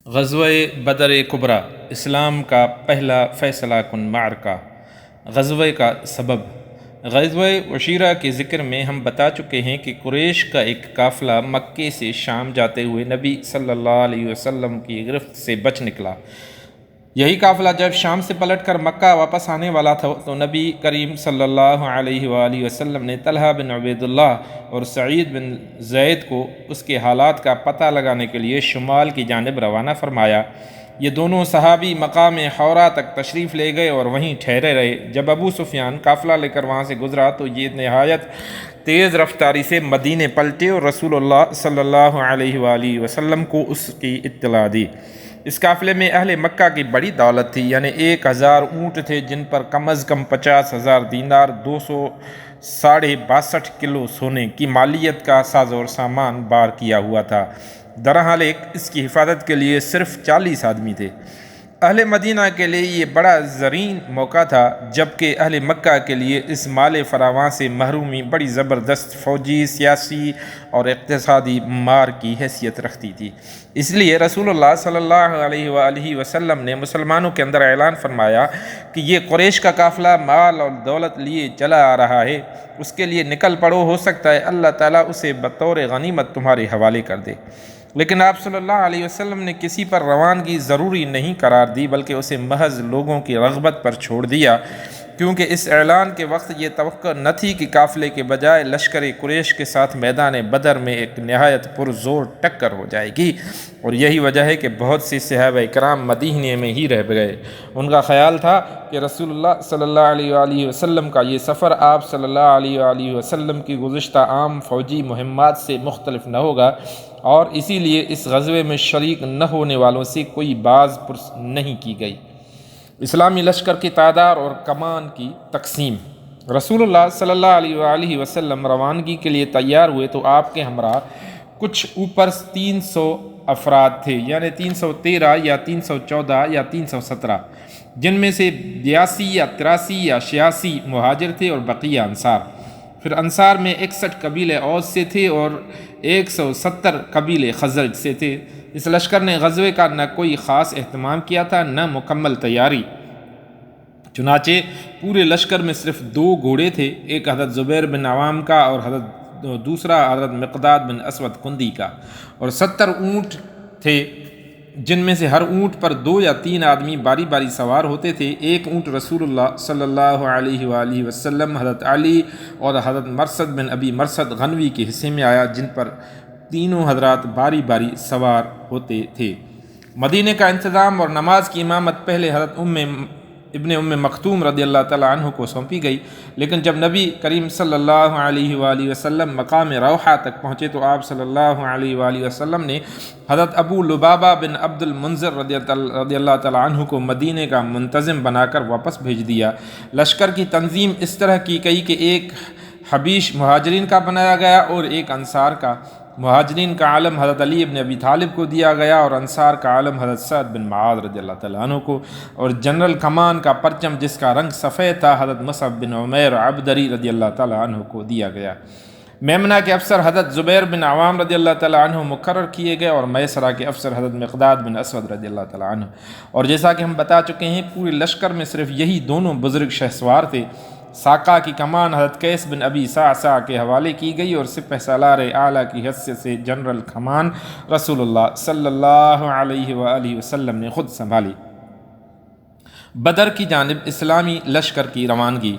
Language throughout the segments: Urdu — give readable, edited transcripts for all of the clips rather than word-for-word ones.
غزوہ بدر کبریٰ اسلام کا پہلا فیصلہ کن معرکہ۔ غزوہ کا سبب۔ غزوہ عشیرہ کے ذکر میں ہم بتا چکے ہیں کہ قریش کا ایک قافلہ مکے سے شام جاتے ہوئے نبی صلی اللہ علیہ وسلم کی گرفت سے بچ نکلا۔ یہی قافلہ جب شام سے پلٹ کر مکہ واپس آنے والا تھا تو نبی کریم صلی اللہ علیہ وآلہ وسلم نے طلحہ بن عبید اللہ اور سعید بن زید کو اس کے حالات کا پتہ لگانے کے لیے شمال کی جانب روانہ فرمایا۔ یہ دونوں صحابی مقام حورا تک تشریف لے گئے اور وہیں ٹھہرے رہے۔ جب ابو سفیان قافلہ لے کر وہاں سے گزرا تو یہ نہایت تیز رفتاری سے مدینے پلٹے اور رسول اللہ صلی اللہ علیہ وآلہ وسلم کو اس کی اطلاع دی۔ اس قافلے میں اہل مکہ کی بڑی دولت تھی، یعنی 1000 اونٹ تھے جن پر کم از کم 50,000 دینار 262 کلو سونے کی مالیت کا ساز و سامان بار کیا ہوا تھا۔ درحال اس کی حفاظت کے لیے صرف 40 آدمی تھے۔ اہل مدینہ کے لیے یہ بڑا زرین موقع تھا، جبکہ اہل مکہ کے لیے اس مال فراواں سے محرومی بڑی زبردست فوجی، سیاسی اور اقتصادی مار کی حیثیت رکھتی تھی۔ اس لیے رسول اللہ صلی اللہ علیہ وآلہ وسلم نے مسلمانوں کے اندر اعلان فرمایا کہ یہ قریش کا قافلہ مال اور دولت لیے چلا آ رہا ہے، اس کے لیے نکل پڑو، ہو سکتا ہے اللہ تعالیٰ اسے بطور غنیمت تمہارے حوالے کر دے۔ لیکن آپ صلی اللہ علیہ وسلم نے کسی پر روانگی ضروری نہیں قرار دی، بلکہ اسے محض لوگوں کی رغبت پر چھوڑ دیا، کیونکہ اس اعلان کے وقت یہ توقع نہ تھی کہ قافلے کے بجائے لشکر قریش کے ساتھ میدان بدر میں ایک نہایت پرزور ٹکر ہو جائے گی، اور یہی وجہ ہے کہ بہت سے صحابہ کرام مدینے میں ہی رہ گئے۔ ان کا خیال تھا کہ رسول اللہ صلی اللہ علیہ وآلہ وسلم کا یہ سفر آپ صلی اللہ علیہ وآلہ وسلم کی گزشتہ عام فوجی مہمات سے مختلف نہ ہوگا، اور اسی لیے اس غزوے میں شریک نہ ہونے والوں سے کوئی باز پرس نہیں کی گئی۔ اسلامی لشکر کی تعداد اور کمان کی تقسیم۔ رسول اللہ صلی اللہ علیہ وآلہ وسلم روانگی کے لیے تیار ہوئے تو آپ کے ہمراہ کچھ اوپر 300 افراد تھے، یعنی 313 یا 314 یا 317، جن میں سے 82 یا 83 یا 86 مہاجر تھے اور بقیہ انصار۔ پھر انصار میں 61 قبیلے اوس سے تھے اور 170 قبیلے خزرج سے تھے۔ اس لشکر نے غزوے کا نہ کوئی خاص اہتمام کیا تھا، نہ مکمل تیاری۔ چنانچہ پورے لشکر میں صرف 2 گھوڑے تھے، ایک حضرت زبیر بن عوام کا اور دوسرا حضرت مقداد بن اسود کندی کا، اور 70 اونٹ تھے، جن میں سے ہر اونٹ پر 2 یا 3 آدمی باری باری سوار ہوتے تھے۔ ایک اونٹ رسول اللہ صلی اللہ علیہ وآلہ وسلم، حضرت علی اور حضرت مرثد بن ابی مرثد غنوی کے حصے میں آیا، جن پر تینوں حضرات باری باری سوار ہوتے تھے۔ مدینے کا انتظام اور نماز کی امامت پہلے حضرت ابن مکتوم رضی اللہ تعالیٰ عنہ کو سونپی گئی، لیکن جب نبی کریم صلی اللہ علیہ وآلہ وسلم مقام روحہ تک پہنچے تو آپ صلی اللہ علیہ وآلہ وسلم نے حضرت ابو لبابہ بن عبد المنذر رضی اللہ تعالیٰ عنہ کو مدینے کا منتظم بنا کر واپس بھیج دیا۔ لشکر کی تنظیم اس طرح کی گئی کہ ایک حبیش مہاجرین کا بنایا گیا اور ایک انصار کا۔ مہاجرین کا عالم حضرت علی بن ابی طالب کو دیا گیا اور انصار کا عالم حضرت سعد بن معاذ رضی اللہ تعالیٰ عنہ کو، اور جنرل کمان کا پرچم جس کا رنگ سفید تھا حضرت مصعب بن عمیر عبدری رضی اللہ تعالیٰ عنہ کو دیا گیا۔ میمنہ کے افسر حضرت زبیر بن عوام رضی اللہ تعالیٰ عنہ مقرر کیے گئے اور میسرہ کے افسر حضرت مقداد بن اسود رضی اللہ تعالیٰ عنہ۔ اور جیسا کہ ہم بتا چکے ہیں پورے لشکر میں صرف یہی دونوں بزرگ شہسوار تھے۔ ساقہ کی کمان حضرت قیس بن ابی صعصع کے حوالے کی گئی اور سپہ سالار اعلیٰ کی حیثیت سے جنرل کمان رسول اللہ صلی اللہ علیہ وآلہ وسلم نے خود سنبھالی۔ بدر کی جانب اسلامی لشکر کی روانگی۔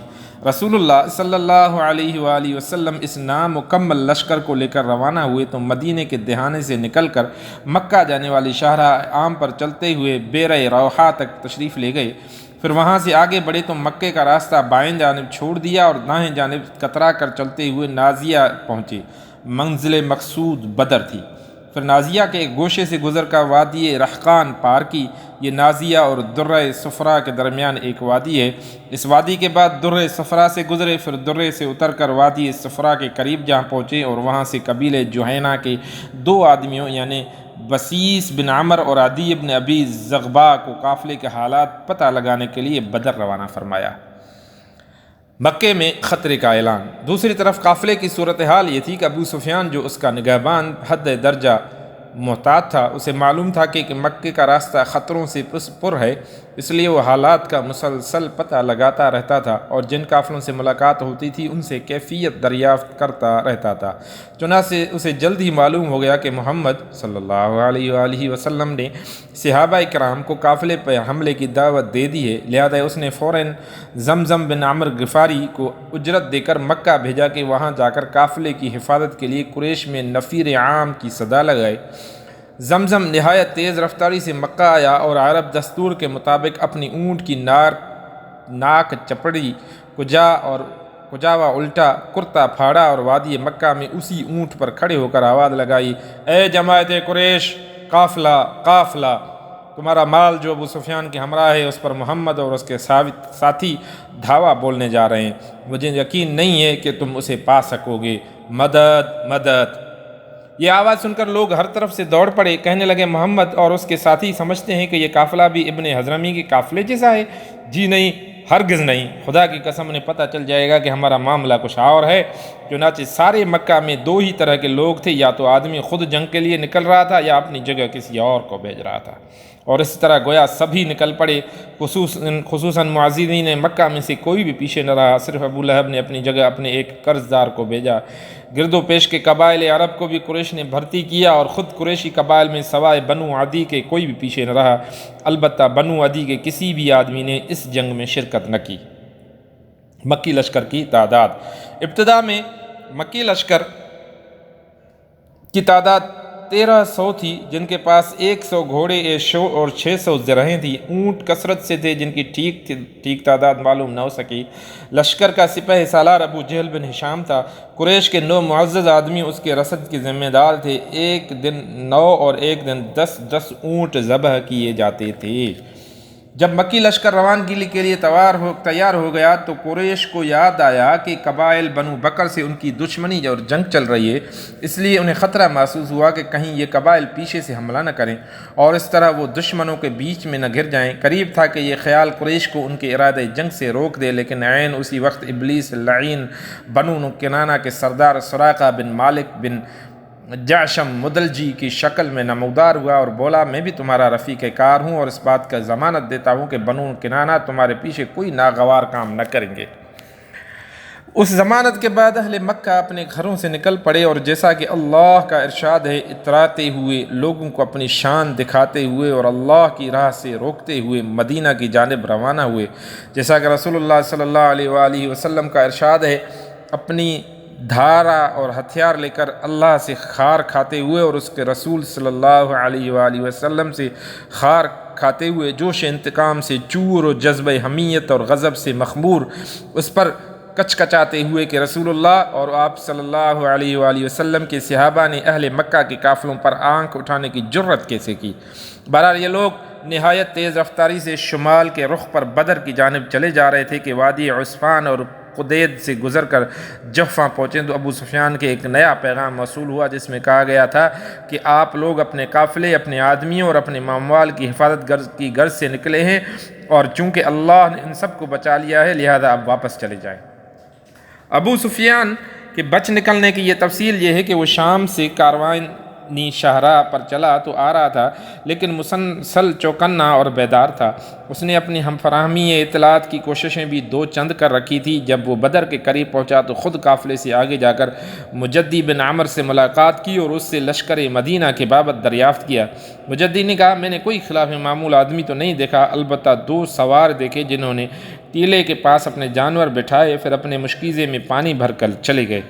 رسول اللہ صلی اللہ علیہ وآلہ وسلم اس نامکمل لشکر کو لے کر روانہ ہوئے تو مدینے کے دہانے سے نکل کر مکہ جانے والی شاہراہ عام پر چلتے ہوئے بیرہ روحہ تک تشریف لے گئے۔ پھر وہاں سے آگے بڑھے تو مکے کا راستہ بائیں جانب چھوڑ دیا اور دائیں جانب کترا کر چلتے ہوئے نازیہ پہنچے۔ منزل مقصود بدر تھی۔ پھر نازیہ کے ایک گوشے سے گزر کر وادی رحقان پار کی۔ یہ نازیہ اور درہ صفرا کے درمیان ایک وادی ہے۔ اس وادی کے بعد درہ صفرا سے گزرے، پھر درہ سے اتر کر وادی صفرا کے قریب جہاں پہنچے اور وہاں سے قبیلے جوہینہ کے 2 آدمیوں یعنی بسیس بن عمر اور عدی بن ابی زغبا کو قافلے کے حالات پتہ لگانے کے لیے بدر روانہ فرمایا۔ مکے میں خطرے کا اعلان۔ دوسری طرف قافلے کی صورتحال یہ تھی کہ ابو سفیان جو اس کا نگہبان حد درجہ محتاط تھا، اسے معلوم تھا کہ مکے کا راستہ خطروں سے پر ہے، اس لیے وہ حالات کا مسلسل پتہ لگاتا رہتا تھا اور جن قافلوں سے ملاقات ہوتی تھی ان سے کیفیت دریافت کرتا رہتا تھا۔ چنانچہ اسے جلد ہی معلوم ہو گیا کہ محمد صلی اللہ علیہ وآلہ وسلم نے صحابہ کرام کو قافلے پر حملے کی دعوت دے دی ہے، لہذا اس نے فوراً زمزم بن عمرو غفاری کو اجرت دے کر مکہ بھیجا کہ وہاں جا کر قافلے کی حفاظت کے لیے قریش میں نفیر عام کی صدا لگائے۔ زمزم نہایت تیز رفتاری سے مکہ آیا اور عرب دستور کے مطابق اپنی اونٹ کی ناک چپڑی کجاوا الٹا کرتا پھاڑا اور وادی مکہ میں اسی اونٹ پر کھڑے ہو کر آواز لگائی، اے جماعت قریش، قافلہ قافلہ، تمہارا مال جو ابو سفیان کے ہمراہ ہے اس پر محمد اور اس کے ساتھی دھاوا بولنے جا رہے ہیں، مجھے یقین نہیں ہے کہ تم اسے پا سکو گے، مدد مدد۔ یہ آواز سن کر لوگ ہر طرف سے دوڑ پڑے، کہنے لگے محمد اور اس کے ساتھی سمجھتے ہیں کہ یہ قافلہ بھی ابن حضرمی کے قافلے جیسا ہے؟ جی نہیں، ہرگز نہیں، خدا کی قسم انہیں پتہ چل جائے گا کہ ہمارا معاملہ کچھ اور ہے۔ چنانچہ سارے مکہ میں دو ہی طرح کے لوگ تھے، یا تو آدمی خود جنگ کے لیے نکل رہا تھا یا اپنی جگہ کسی اور کو بھیج رہا تھا، اور اس طرح گویا سبھی نکل پڑے۔ خصوصاً معززین مکہ میں سے کوئی بھی پیچھے نہ رہا، صرف ابو لہب نے اپنی جگہ اپنے ایک قرض دار کو بھیجا۔ گرد و پیش کے قبائل عرب کو بھی قریش نے بھرتی کیا اور خود قریشی قبائل میں سوائے بنو عدی کے کوئی بھی پیچھے نہ رہا، البتہ بنو عدی کے کسی بھی آدمی نے اس جنگ میں شرکت نہ کی۔ مکی لشکر کی تعداد۔ ابتدا میں مکی لشکر کی تعداد 1300 تھی، جن کے پاس 100 گھوڑے اور 600 زرہیں تھیں۔ اونٹ کثرت سے تھے جن کی ٹھیک تعداد معلوم نہ ہو سکی۔ لشکر کا سپہ سالار ابو جہل بن ہشام تھا۔ قریش کے 9 معزز آدمی اس کے رسد کے ذمہ دار تھے۔ ایک دن 9 اور ایک دن 10 اونٹ ذبح کیے جاتے تھے۔ جب مکی لشکر روانگی کے لیے تیار ہو گیا تو قریش کو یاد آیا کہ قبائل بنو بکر سے ان کی دشمنی اور جنگ چل رہی ہے، اس لیے انہیں خطرہ محسوس ہوا کہ کہیں یہ قبائل پیچھے سے حملہ نہ کریں اور اس طرح وہ دشمنوں کے بیچ میں نہ گر جائیں۔ قریب تھا کہ یہ خیال قریش کو ان کے ارادے جنگ سے روک دے، لیکن عین اسی وقت ابلیس لعین بنو کنانہ کے سردار سراقہ بن مالک بن جعشم مدلجی کی شکل میں نمودار ہوا اور بولا، میں بھی تمہارا رفیق کار ہوں اور اس بات کا ضمانت دیتا ہوں کہ بنو کنانہ تمہارے پیچھے کوئی ناگوار کام نہ کریں گے۔ اس ضمانت کے بعد اہل مکہ اپنے گھروں سے نکل پڑے اور جیسا کہ اللہ کا ارشاد ہے، اتراتے ہوئے، لوگوں کو اپنی شان دکھاتے ہوئے اور اللہ کی راہ سے روکتے ہوئے مدینہ کی جانب روانہ ہوئے۔ جیسا کہ رسول اللہ صلی اللہ علیہ وآلہ وسلم کا ارشاد ہے، اپنی دھارا اور ہتھیار لے کر اللہ سے خار کھاتے ہوئے اور اس کے رسول صلی اللہ علیہ وآلہ وسلم سے خار کھاتے ہوئے، جوش انتقام سے چور اور جذبہ حمیت اور غضب سے مخمور، اس پر کچکچاتے ہوئے کہ رسول اللہ اور آپ صلی اللہ علیہ وآلہ وسلم کے صحابہ نے اہل مکہ کے قافلوں پر آنکھ اٹھانے کی جرت کیسے کی۔ بہرحال یہ لوگ نہایت تیز رفتاری سے شمال کے رخ پر بدر کی جانب چلے جا رہے تھے کہ وادی عصفان اور قدید سے گزر کر جحفہ پہنچے تو ابو سفیان کے ایک نیا پیغام موصول ہوا، جس میں کہا گیا تھا کہ آپ لوگ اپنے قافلے، اپنے آدمیوں اور اپنے ماموال کی حفاظت کی غرض سے نکلے ہیں، اور چونکہ اللہ نے ان سب کو بچا لیا ہے لہذا اب واپس چلے جائیں۔ ابو سفیان کے بچ نکلنے کی یہ تفصیل یہ ہے کہ وہ شام سے کاروانی شاہراہ پر چلا تو آ رہا تھا، لیکن مسلسل چوکنا اور بیدار تھا۔ اس نے اپنی ہم فراہمی اطلاعات کی کوششیں بھی دو چند کر رکھی تھی۔ جب وہ بدر کے قریب پہنچا تو خود قافلے سے آگے جا کر مجدی بن عمر سے ملاقات کی اور اس سے لشکر مدینہ کے بابت دریافت کیا۔ مجدی نے کہا، میں نے کوئی خلاف معمول آدمی تو نہیں دیکھا، البتہ 2 سوار دیکھے جنہوں نے ٹیلے کے پاس اپنے جانور بٹھائے، پھر اپنے مشکیزے میں پانی بھر کر چلے گئے۔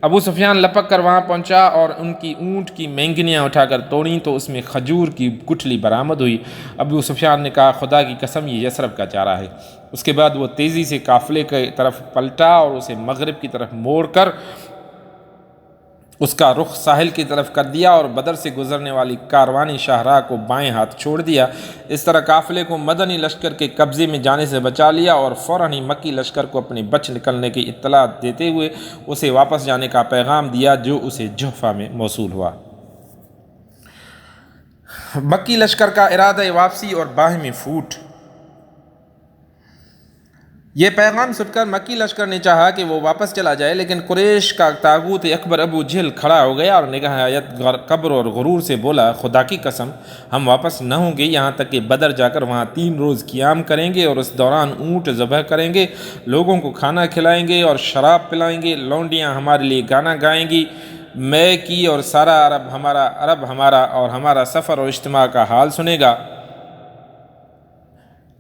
ابو سفیان لپک کر وہاں پہنچا اور ان کی اونٹ کی مینگنیاں اٹھا کر توڑیں تو اس میں کھجور کی گٹھلی برآمد ہوئی۔ ابو سفیان نے کہا، خدا کی قسم یہ یثرب کا چارہ ہے۔ اس کے بعد وہ تیزی سے قافلے کی طرف پلٹا اور اسے مغرب کی طرف موڑ کر اس کا رخ ساحل کی طرف کر دیا اور بدر سے گزرنے والی کاروانی شاہراہ کو بائیں ہاتھ چھوڑ دیا۔ اس طرح قافلے کو مدنی لشکر کے قبضے میں جانے سے بچا لیا اور فوراً ہی مکی لشکر کو اپنے بچ نکلنے کی اطلاع دیتے ہوئے اسے واپس جانے کا پیغام دیا، جو اسے جحفہ میں موصول ہوا۔ مکی لشکر کا ارادہ واپسی اور باہمی پھوٹ۔ یہ پیغام سن کر مکی لشکر نے چاہا کہ وہ واپس چلا جائے، لیکن قریش کا طاغوت اکبر ابو جہل کھڑا ہو گیا اور نہایت کبر اور غرور سے بولا، خدا کی قسم ہم واپس نہ ہوں گے یہاں تک کہ بدر جا کر وہاں 3 روز قیام کریں گے اور اس دوران اونٹ ذبح کریں گے، لوگوں کو کھانا کھلائیں گے اور شراب پلائیں گے، لونڈیاں ہمارے لیے گانا گائیں گی، میں کی اور سارا عرب ہمارا اور ہمارا سفر اور اجتماع کا حال سنے گا،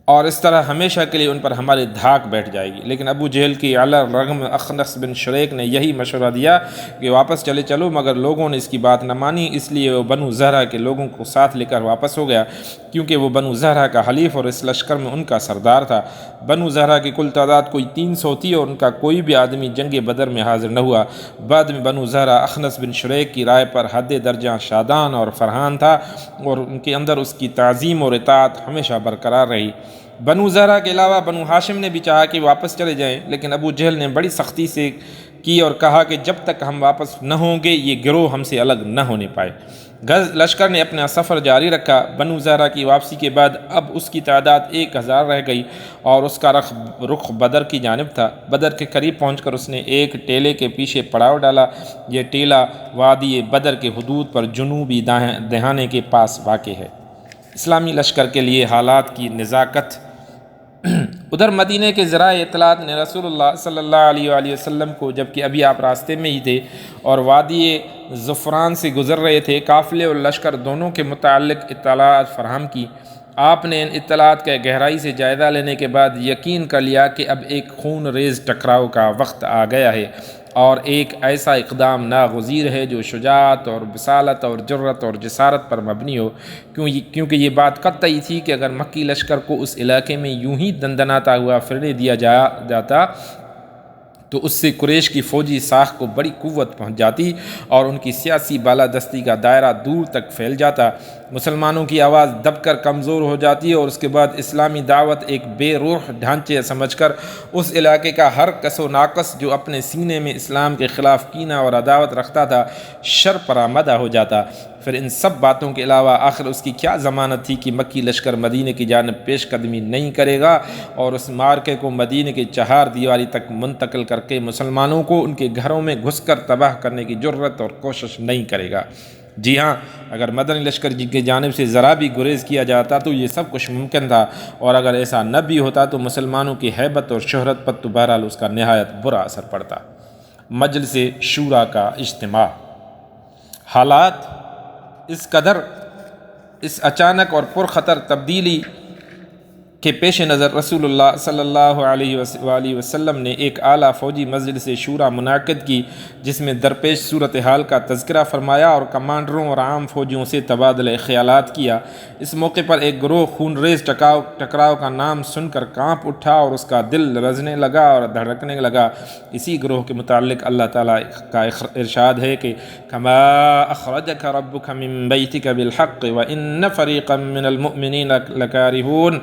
اور اس طرح ہمیشہ کے لیے ان پر ہماری دھاک بیٹھ جائے گی۔ لیکن ابو جہل کی علی الرغم اخنس بن شریک نے یہی مشورہ دیا کہ واپس چلے چلو، مگر لوگوں نے اس کی بات نہ مانی، اس لیے وہ بنو زہرہ کے لوگوں کو ساتھ لے کر واپس ہو گیا، کیونکہ وہ بنو زہرہ کا حلیف اور اس لشکر میں ان کا سردار تھا۔ بنو زہرہ کی کل تعداد کوئی 300 تھی اور ان کا کوئی بھی آدمی جنگ بدر میں حاضر نہ ہوا۔ بعد میں بنو زہرہ اخنس بن شریک کی رائے پر حد درجہ شادان اور فرحان تھا اور ان کے اندر اس کی تعظیم اور اطاعت ہمیشہ برقرار رہی۔ بنو زہرہ کے علاوہ بنو ہاشم نے بھی چاہا کہ واپس چلے جائیں، لیکن ابو جہل نے بڑی سختی سے کی اور کہا کہ جب تک ہم واپس نہ ہوں گے یہ گروہ ہم سے الگ نہ ہونے پائے۔ لشکر نے اپنا سفر جاری رکھا۔ بنو زہرہ کی واپسی کے بعد اب اس کی تعداد 1000 رہ گئی اور اس کا رخ بدر کی جانب تھا۔ بدر کے قریب پہنچ کر اس نے ایک ٹیلے کے پیچھے پڑاؤ ڈالا۔ یہ ٹیلہ وادی بدر کے حدود پر جنوبی دہانے کے پاس واقع ہے۔ اسلامی لشکر کے لیے حالات کی نزاکت۔ ادھر مدینہ کے ذرائع اطلاعات نے رسول اللہ صلی اللہ علیہ وآلہ وسلم کو، جبکہ ابھی آپ راستے میں ہی تھے اور وادی زفران سے گزر رہے تھے، قافلے اور لشکر دونوں کے متعلق اطلاعات فراہم کی۔ آپ نے ان اطلاعات کا گہرائی سے جائزہ لینے کے بعد یقین کر لیا کہ اب ایک خون ریز ٹکراؤ کا وقت آ گیا ہے اور ایک ایسا اقدام ناگزیر ہے جو شجاعت اور بصالت اور جرت اور جسارت پر مبنی ہو، کیونکہ یہ بات قطعی تھی کہ اگر مکی لشکر کو اس علاقے میں یوں ہی دندناتا ہوا پھرنے دیا جاتا تو اس سے قریش کی فوجی ساکھ کو بڑی قوت پہنچ جاتی اور ان کی سیاسی بالادستی کا دائرہ دور تک پھیل جاتا، مسلمانوں کی آواز دب کر کمزور ہو جاتی اور اس کے بعد اسلامی دعوت ایک بے روح ڈھانچے سمجھ کر اس علاقے کا ہر کس و ناقص جو اپنے سینے میں اسلام کے خلاف کینہ اور عداوت رکھتا تھا شرپرآمدہ ہو جاتا۔ پھر ان سب باتوں کے علاوہ آخر اس کی کیا ضمانت تھی کہ مکی لشکر مدینہ کی جانب پیش قدمی نہیں کرے گا اور اس مارکے کو مدینہ کے 4 دیواری تک منتقل کر کے مسلمانوں کو ان کے گھروں میں گھس کر تباہ کرنے کی جرت اور کوشش نہیں کرے گا۔ جی ہاں، اگر مدنی لشکر کی جانب سے ذرا بھی گریز کیا جاتا تو یہ سب کچھ ممکن تھا، اور اگر ایسا نہ بھی ہوتا تو مسلمانوں کی ہیبت اور شہرت پر تو بہرحال اس کا نہایت برا اثر پڑتا۔ مجلس شورا کا اجتماع۔ حالات اس اچانک اور پرخطر تبدیلی کے پیش نظر رسول اللہ صلی اللہ علیہ وآلہ وسلم نے ایک اعلیٰ فوجی مجلس شورا منعقد کی، جس میں درپیش صورتحال کا تذکرہ فرمایا اور کمانڈروں اور عام فوجیوں سے تبادلہ خیالات کیا۔ اس موقع پر ایک گروہ خون ریز ٹکراؤ کا نام سن کر کانپ اٹھا اور اس کا دل لرزنے لگا اور دھڑکنے لگا۔ اسی گروہ کے متعلق اللہ تعالیٰ کا ارشاد ہے کہ کما اخرجک ربک من بیتک بالحق وان فریقا من المؤمنین لکارہون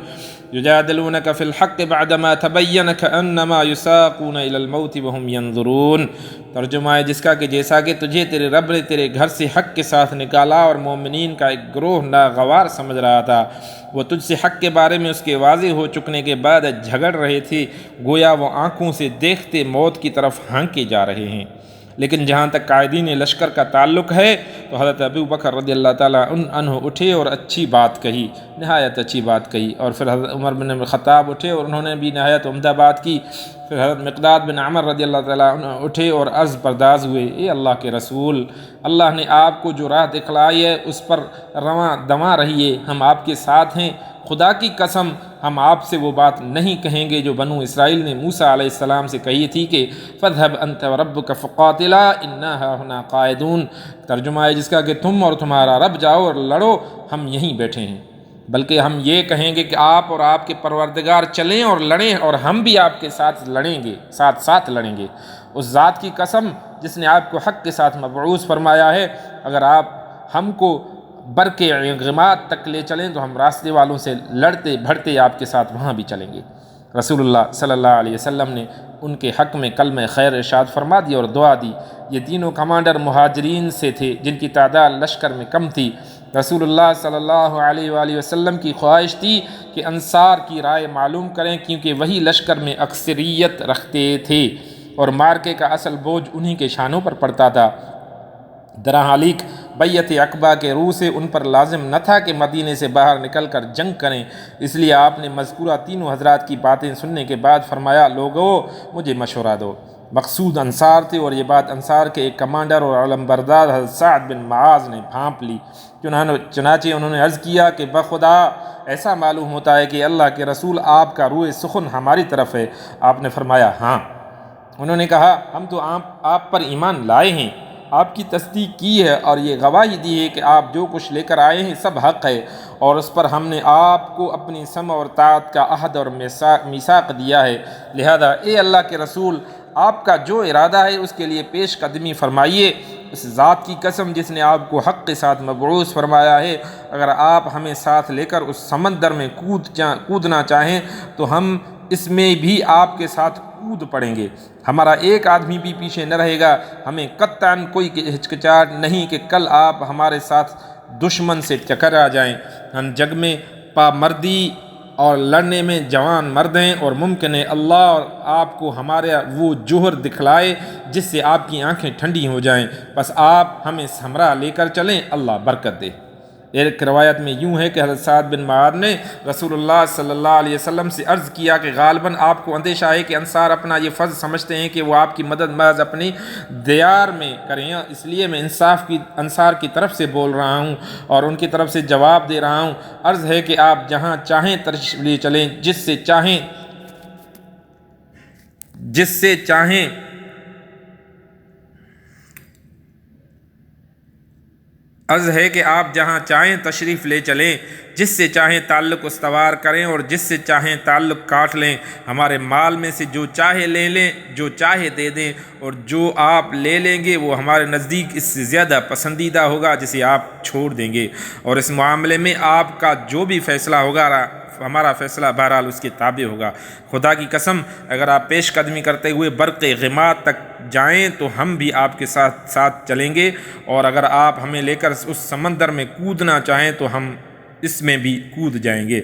یجادلونک فی الحق بعدما تبین کأنما یساقون الی الموت وهم ینظرون۔ ترجمہ ہے جس کا کہ جیسا کہ تجھے تیرے رب نے تیرے گھر سے حق کے ساتھ نکالا اور مومنین کا ایک گروہ ناگوار سمجھ رہا تھا، وہ تجھ سے حق کے بارے میں اس کے واضح ہو چکنے کے بعد جھگڑ رہے تھے، گویا وہ آنکھوں سے دیکھتے موت کی طرف ہانکے جا رہے ہیں۔ لیکن جہاں تک قائدین لشکر کا تعلق ہے تو حضرت ابو بکر رضی اللہ تعالیٰ عنہ اٹھے اور اچھی بات کہی، نہایت اچھی بات کہی، اور پھر حضرت عمر بن خطاب اٹھے اور انہوں نے بھی نہایت عمدہ بات کی۔ پھر حضرت مقداد بن عمر رضی اللہ تعالیٰ عنہ اٹھے اور عرض پرداز ہوئے، اے اللہ کے رسول، اللہ نے آپ کو جو راہ دکھلائی ہے اس پر رواں دواں رہیے، ہم آپ کے ساتھ ہیں، خدا کی قسم ہم آپ سے وہ بات نہیں کہیں گے جو بنو اسرائیل نے موسیٰ علیہ السلام سے کہی تھی کہ فَاذْهَبْ أَنْتَ وَرَبُّكَ فَقَاتِلَا إِنَّا هَاهُنَا قَاعِدُونَ۔ ترجمہ ہے جس کا کہ تم اور تمہارا رب جاؤ اور لڑو، ہم یہیں بیٹھے ہیں۔ بلکہ ہم یہ کہیں گے کہ آپ اور آپ کے پروردگار چلیں اور لڑیں، اور ہم بھی آپ کے ساتھ لڑیں گے، ساتھ لڑیں گے۔ اس ذات کی قسم جس نے آپ کو حق کے ساتھ مبعوث فرمایا ہے، اگر آپ ہم کو برکے غمات تک لے چلیں تو ہم راستے والوں سے لڑتے بھڑتے آپ کے ساتھ وہاں بھی چلیں گے۔ رسول اللہ صلی اللہ علیہ وسلم نے ان کے حق میں کلمہ خیر ارشاد فرما دی اور دعا دی۔ یہ تینوں کمانڈر مہاجرین سے تھے جن کی تعداد لشکر میں کم تھی۔ رسول اللہ صلی اللہ علیہ وآلہ وسلم کی خواہش تھی کہ انصار کی رائے معلوم کریں، کیونکہ وہی لشکر میں اکثریت رکھتے تھے اور مارکے کا اصل بوجھ انہی کے شانوں پر پڑتا تھا۔ درحالیک بیعت عقبہ کے روح سے ان پر لازم نہ تھا کہ مدینے سے باہر نکل کر جنگ کریں، اس لیے آپ نے مذکورہ تینوں حضرات کی باتیں سننے کے بعد فرمایا، لوگو مجھے مشورہ دو۔ مقصود انصار تھے اور یہ بات انصار کے ایک کمانڈر اور علمبردار حضرت سعد بن معاذ نے بھانپ لی۔ چنانچہ انہوں نے عرض کیا کہ بخدا ایسا معلوم ہوتا ہے کہ اللہ کے رسول آپ کا روح سخن ہماری طرف ہے۔ آپ نے فرمایا ہاں۔ انہوں نے کہا ہم تو آپ پر ایمان لائے ہیں، آپ کی تصدیق کی ہے اور یہ گواہی دی ہے کہ آپ جو کچھ لے کر آئے ہیں سب حق ہے، اور اس پر ہم نے آپ کو اپنی سمع اور طاعت کا عہد اور میثاق دیا ہے، لہذا اے اللہ کے رسول آپ کا جو ارادہ ہے اس کے لیے پیش قدمی فرمائیے۔ اس ذات کی قسم جس نے آپ کو حق کے ساتھ مبعوث فرمایا ہے، اگر آپ ہمیں ساتھ لے کر اس سمندر میں کودنا چاہیں تو ہم اس میں بھی آپ کے ساتھ کود پڑیں گے، ہمارا ایک آدمی بھی پیچھے نہ رہے گا۔ ہمیں قطعاً کوئی ہچکچاہٹ نہیں کہ کل آپ ہمارے ساتھ دشمن سے ٹکرا جائیں۔ ہم جنگ میں پامردی اور لڑنے میں جوان مرد ہیں، اور ممکن ہے اللہ اور آپ کو ہمارا وہ جوہر دکھلائے جس سے آپ کی آنکھیں ٹھنڈی ہو جائیں، بس آپ ہمیں ہمراہ لے کر چلیں، اللہ برکت دے۔ ایک روایت میں یوں ہے کہ حضرت سعد بن معاذ نے رسول اللہ صلی اللہ علیہ وسلم سے عرض کیا کہ غالباً آپ کو اندیشہ ہے کہ انصار اپنا یہ فرض سمجھتے ہیں کہ وہ آپ کی مدد محض اپنی دیار میں کریں، اس لیے میں انصار کی طرف سے بول رہا ہوں اور ان کی طرف سے جواب دے رہا ہوں۔ عرض ہے کہ آپ جہاں چاہیں تشریف لے چلیں، جس سے چاہیں عرض ہے کہ آپ جہاں چاہیں تشریف لے چلیں، جس سے چاہیں تعلق استوار کریں اور جس سے چاہیں تعلق کاٹ لیں، ہمارے مال میں سے جو چاہے لے لیں، جو چاہے دے دیں، اور جو آپ لے لیں گے وہ ہمارے نزدیک اس سے زیادہ پسندیدہ ہوگا جسے آپ چھوڑ دیں گے، اور اس معاملے میں آپ کا جو بھی فیصلہ ہوگا ہمارا فیصلہ بہرحال اس کے تابع ہوگا۔ خدا کی قسم اگر آپ پیش قدمی کرتے ہوئے برق غماد تک جائیں تو ہم بھی آپ کے ساتھ چلیں گے، اور اگر آپ ہمیں لے کر اس سمندر میں کودنا چاہیں تو ہم اس میں بھی کود جائیں گے۔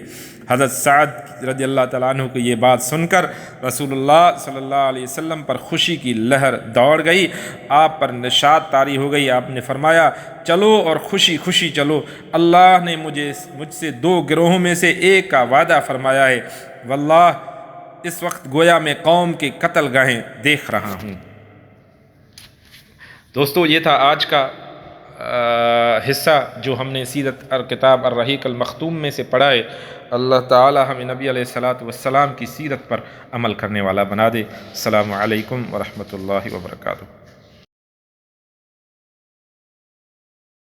حضرت سعد رضی اللہ تعالیٰ عنہ کو یہ بات سن کر رسول اللہ صلی اللہ علیہ وسلم پر خوشی کی لہر دوڑ گئی، آپ پر نشاط طاری ہو گئی۔ آپ نے فرمایا چلو اور خوشی خوشی چلو، اللہ نے مجھ سے دو گروہوں میں سے ایک کا وعدہ فرمایا ہے، واللہ اس وقت گویا میں قوم کے قتل گاہیں دیکھ رہا ہوں۔ دوستو یہ تھا آج کا حصہ جو ہم نے سیرت اور کتاب الرحیق المختوم میں سے پڑھا ہے۔ اللہ تعالی ہمیں نبی علیہ الصلاۃ والسلام کی سیرت پر عمل کرنے والا بنا دے۔ السلام علیکم ورحمۃ اللہ وبرکاتہ۔